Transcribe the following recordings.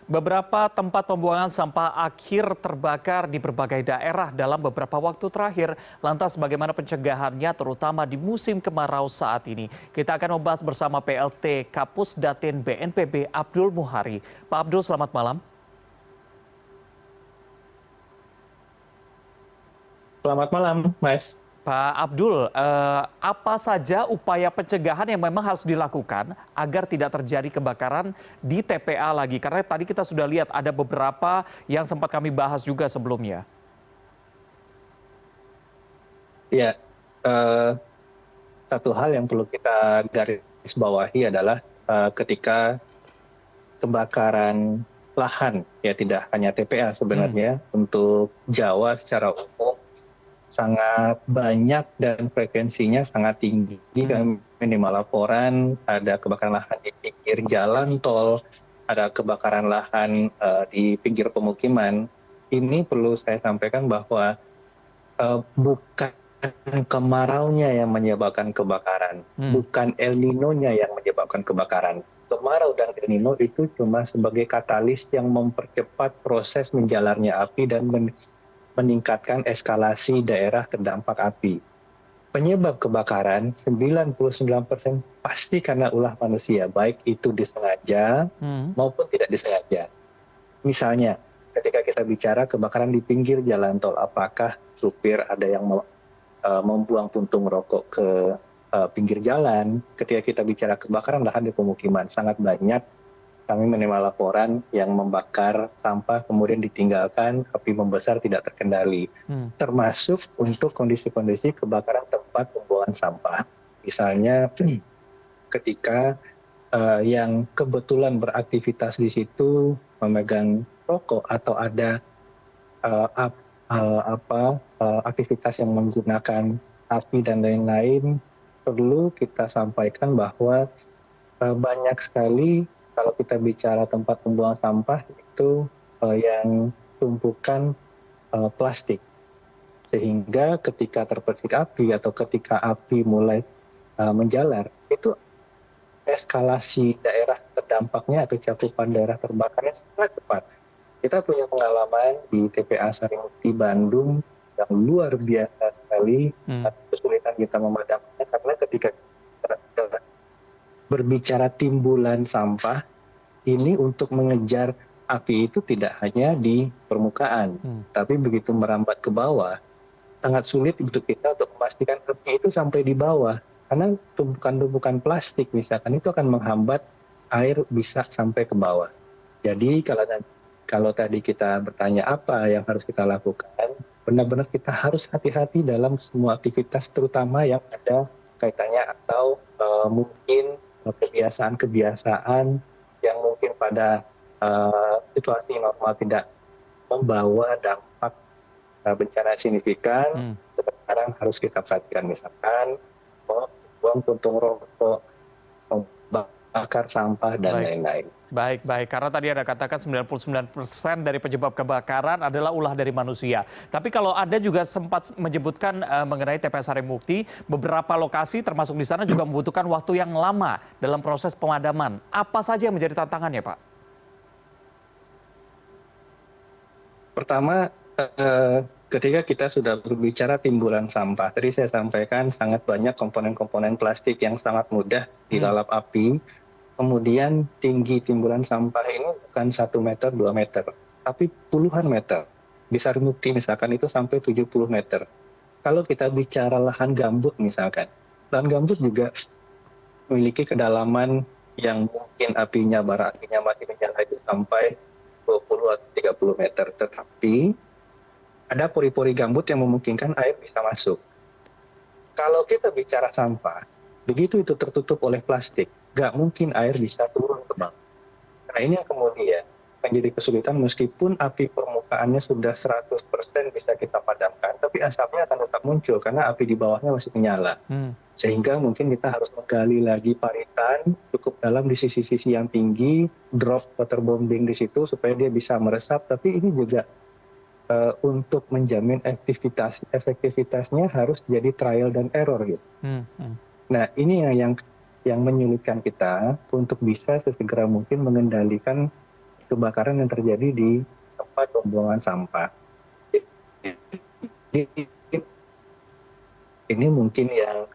Beberapa tempat pembuangan sampah akhir terbakar di berbagai daerah dalam beberapa waktu terakhir. Lantas bagaimana pencegahannya terutama di musim kemarau saat ini? Kita akan membahas bersama PLT Kapus Datin BNPB Abdul Muhari. Pak Abdul, selamat malam. Selamat malam, Mas. Pak Abdul, apa saja upaya pencegahan yang memang harus dilakukan agar tidak terjadi kebakaran di TPA lagi? Karena tadi kita sudah lihat ada beberapa yang sempat kami bahas juga sebelumnya. Ya, eh, satu hal yang perlu kita garis bawahi adalah ketika kebakaran lahan, ya tidak hanya TPA Hmm, sebenarnya, untuk Jawa secara umum sangat banyak dan frekuensinya sangat tinggi. hmm, Kami minimal laporan ada kebakaran lahan di pinggir jalan tol, ada kebakaran lahan di pinggir pemukiman. Ini perlu saya sampaikan bahwa bukan kemaraunya yang menyebabkan kebakaran, hmm. bukan El Nino-nya yang menyebabkan kebakaran. Kemarau dan El Nino itu cuma sebagai katalis yang mempercepat proses menjalarnya api dan meningkatkan eskalasi daerah terdampak api. Penyebab kebakaran 99% pasti karena ulah manusia, baik itu disengaja Hmm. maupun tidak disengaja. Misalnya, ketika kita bicara kebakaran di pinggir jalan tol, apakah supir ada yang membuang puntung rokok ke pinggir jalan? Ketika kita bicara kebakaran lahan di pemukiman, sangat banyak kami menerima laporan yang membakar sampah kemudian ditinggalkan, api membesar tidak terkendali. Hmm. Termasuk untuk kondisi-kondisi kebakaran tempat pembuangan sampah. Misalnya ketika yang kebetulan beraktivitas di situ memegang rokok atau ada aktivitas yang menggunakan api dan lain-lain, perlu kita sampaikan bahwa banyak sekali kalau kita bicara tempat pembuangan sampah itu yang tumpukan plastik. Sehingga ketika terpercik api atau ketika api mulai menjalar, itu eskalasi daerah terdampaknya atau cakupan daerah terbakarnya sangat cepat. Kita punya pengalaman di TPA Sarimukti Bandung yang luar biasa sekali, Hmm. kesulitan kita memadamkannya karena ketika kita berbicara timbulan sampah, ini untuk mengejar api itu tidak hanya di permukaan, Hmm. tapi begitu merambat ke bawah, sangat sulit untuk kita untuk memastikan api itu sampai di bawah. Karena tumpukan-tumpukan plastik misalkan itu akan menghambat air bisa sampai ke bawah. Jadi kalau tadi kita bertanya apa yang harus kita lakukan, benar-benar kita harus hati-hati dalam semua aktivitas terutama yang ada kaitannya atau mungkin kebiasaan-kebiasaan yang mungkin pada situasi normal tidak membawa dampak bencana signifikan, Hmm. sekarang harus kita perhatikan misalkan buang puntung rokok, membakar sampah dan Baik. lain-lain. Baik, baik. Karena tadi Anda katakan 99% dari penyebab kebakaran adalah ulah dari manusia. Tapi kalau Anda juga sempat menyebutkan mengenai TPA Sarimukti, beberapa lokasi termasuk di sana juga membutuhkan waktu yang lama dalam proses pemadaman. Apa saja yang menjadi tantangannya, Pak? Pertama, ketika kita sudah berbicara timbulan sampah, tadi saya sampaikan sangat banyak komponen-komponen plastik yang sangat mudah Hmm. dilalap api. Kemudian tinggi timbulan sampah ini bukan 1 meter, 2 meter, tapi puluhan meter. Di Sarimukti misalkan itu sampai 70 meter. Kalau kita bicara lahan gambut misalkan, lahan gambut juga memiliki kedalaman yang mungkin bara apinya masih menyala itu sampai 20 atau 30 meter. Tetapi ada pori-pori gambut yang memungkinkan air bisa masuk. Kalau kita bicara sampah, begitu itu tertutup oleh plastik, nggak mungkin air bisa turun ke bawah. Nah ini yang kemudian menjadi kesulitan meskipun api permukaannya sudah 100% bisa kita padamkan, tapi asapnya akan tetap muncul karena api di bawahnya masih menyala. Hmm. Sehingga mungkin kita harus menggali lagi paritan cukup dalam di sisi-sisi yang tinggi, drop waterbombing di situ supaya dia bisa meresap, tapi ini juga untuk menjamin efektivitasnya harus jadi trial dan error gitu. Hmm. Hmm. Nah ini yang menyulitkan kita untuk bisa sesegera mungkin mengendalikan kebakaran yang terjadi di tempat pembuangan sampah. Ini mungkin yang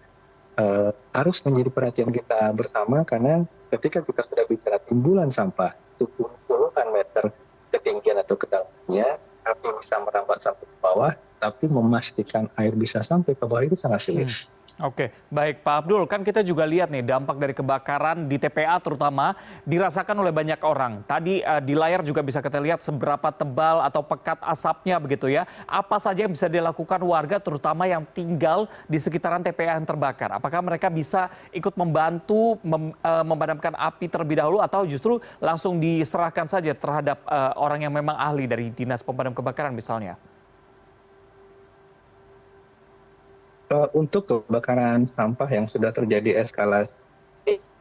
harus menjadi perhatian kita bersama, karena ketika kita sudah bicara timbulan sampah itu puluhan meter ketinggian atau kedalamannya, api bisa merambat sampai ke bawah, tapi memastikan air bisa sampai ke bawah itu sangat sulit. Oke, baik Pak Abdul, kan kita juga lihat nih dampak dari kebakaran di TPA terutama dirasakan oleh banyak orang. Tadi di layar juga bisa kita lihat seberapa tebal atau pekat asapnya begitu ya. Apa saja yang bisa dilakukan warga terutama yang tinggal di sekitaran TPA yang terbakar? Apakah mereka bisa ikut membantu memadamkan api terlebih dahulu atau justru langsung diserahkan saja terhadap orang yang memang ahli dari Dinas Pemadam Kebakaran misalnya? Untuk kebakaran sampah yang sudah terjadi eskalasi,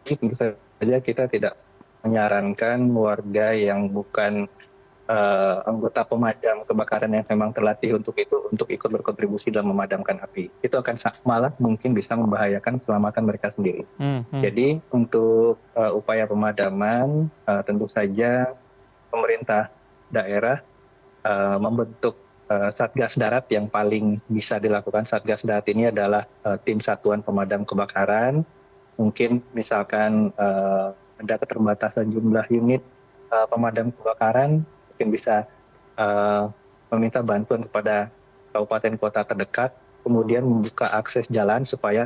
tentu saja kita tidak menyarankan warga yang bukan anggota pemadam kebakaran yang memang terlatih untuk itu untuk ikut berkontribusi dalam memadamkan api. Itu akan malah mungkin bisa membahayakan keselamatan mereka sendiri. Jadi untuk upaya pemadaman tentu saja pemerintah daerah membentuk Satgas Darat. Yang paling bisa dilakukan Satgas Darat ini adalah tim satuan pemadam kebakaran. Mungkin misalkan ada keterbatasan jumlah unit pemadam kebakaran, mungkin bisa meminta bantuan kepada kabupaten kota terdekat, kemudian membuka akses jalan supaya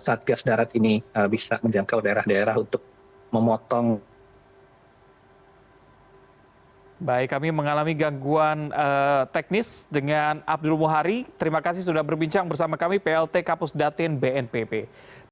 Satgas Darat ini bisa menjangkau daerah-daerah untuk memotong. Baik, kami mengalami gangguan teknis dengan Abdul Muhari. Terima kasih sudah berbincang bersama kami, PLT Kapus Datin BNPB.